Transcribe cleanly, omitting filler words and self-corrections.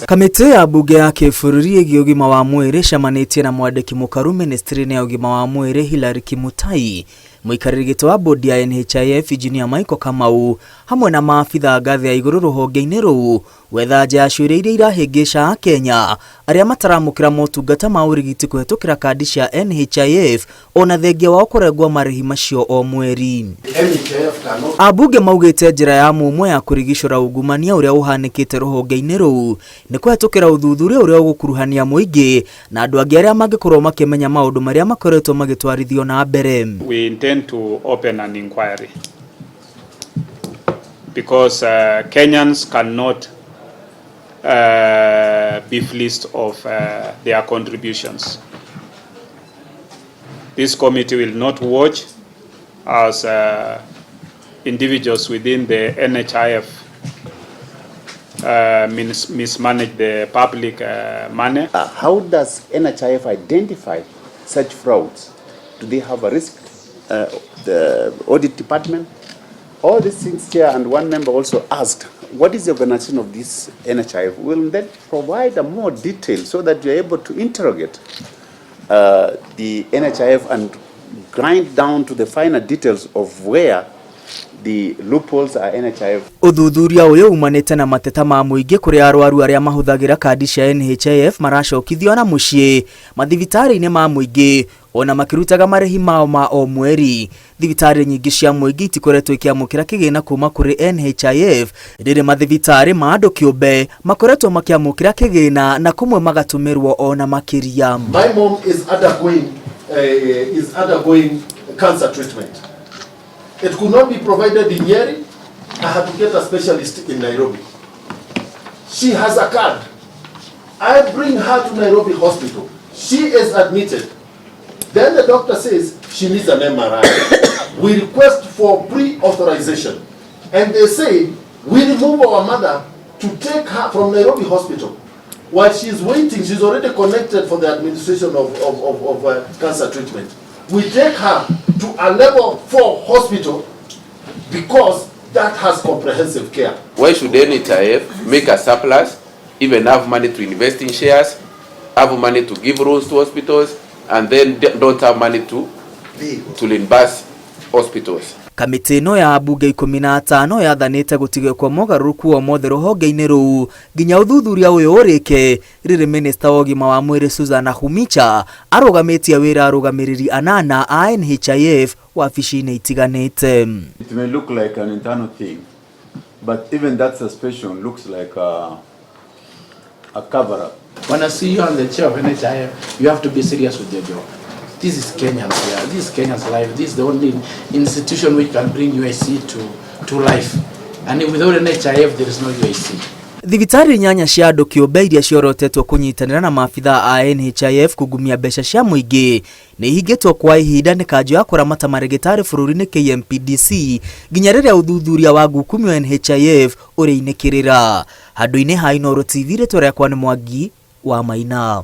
Kamĩtĩ ya bunge ya kĩbũrũri ĩgiĩ ũgima wa mwĩrĩ cemanĩtie na mwandĩki mũkaru ministry-inĩ ya ũgima wa mwĩrĩ Hilary Kimutai, mũikarĩri gĩtĩ wa bodi ya NHIF Engineer Michael Kamau hamwe na maabitha ngathĩ ya igũrũ rũhonge-inĩ rũu gwetha njĩra ciũria iria irahĩngĩca Kenya arĩa mataramũkĩra motungata ma ũrigiti kũhetũkĩra kandi cia NHIF ona thengia wao kũrengwo marĩhi macio o mweri. Abunge maugĩte njĩra ya mũmwe ya kũrigicũra ungumania ũrĩa ũhanĩkĩte rũhonge-inĩ rũu nĩ kũhetũkĩra ũthuthuria ũrĩa ũgũkuruhania mũingĩ na andũ angĩ arĩa mangĩkorwo makĩmenya maũndũ marĩa makoretwo magĩtwarithio na mbere. We intend to open an inquiry because Kenyans cannot be fleeced of their contributions. This committee will not watch as individuals within the NHIF mismanage the public money. How does NHIF identify such frauds? Do they have a risk? The audit department? All these things here, and one member also asked, what is the organization of this NHIF? Will then provide a more detail so that you're able to interrogate the NHIF and grind down to the finer details of where the loopholes are NHIF. Ũthuthuria ũyũ umanĩte na mateta ma mũingĩ kũrĩ arwaru arĩa mahũthagĩra kandi cia NHIF maracokithio na mũciĩ mathibitarĩ-inĩ ma mũingĩ ona makĩrutaga marĩhi mao ma o mweri. Thibitarĩ nyingĩ cia mũingĩ itikoretwo ikiamũkĩra kĩgĩna kuma kũrĩ NHIF rĩrĩ mathibitarĩ ma andũ kĩũmbe makoretwo makiamũkĩra kĩgĩna na kumwe magatũmĩrwo ona makĩria. My mom is undergoing cancer treatment. It could not be provided in Nyeri. I had to get a specialist in Nairobi. She has a card. I bring her to Nairobi hospital. She is admitted. Then the doctor says she needs an MRI. We request for pre-authorization. And they say, we remove our mother to take her from Nairobi hospital. While she's waiting, she's already connected for the administration of cancer treatment. We take her to a level 4 hospital because that has comprehensive care. Why should NHIF make a surplus, even have money to invest in shares, have money to give loans to hospitals, and then don't have money to reimburse hospitals? Kamĩtĩ ĩno ya bunge 15 yathanĩte gũtigĩkwo mogarũrũku o mothe rũhonge-inĩ rũu nginya ũthuthuria ũyũ ũrĩke rĩrĩ minister wa ũgima wa mwĩrĩ Susan Nakhumicha arũgamĩtie wĩra arũgamĩrĩri 8 a NHIF wabici-inĩ itiganĩte. It may look like an internal thing, but even that suspicion looks like a cover-up. When I see you on the chair of NHIF, you have to be serious with your job. This is Kenya's here. This is Kenya's life. This is the only institution which can bring UAC to life. And without NHIF, there is no UAC. Thibitarĩ nyanya cia andũ kĩũmbe iria ciorotetwo kũnyitanĩra na maabitha a NHIF kũgumia mbeca cia mũingĩ nĩ ihingĩtwo kwa ihinda nĩ kanjũ ya kũramata marĩgĩtarĩ bũrũri-inĩ KMPDC nginya rĩrĩa ũthuthuria wa ngukumio NHIF ũrĩinĩkĩrĩra. Handũ-inĩ ha Inooro TV rĩtwa rĩakwa nĩ Mwangi wa Maina.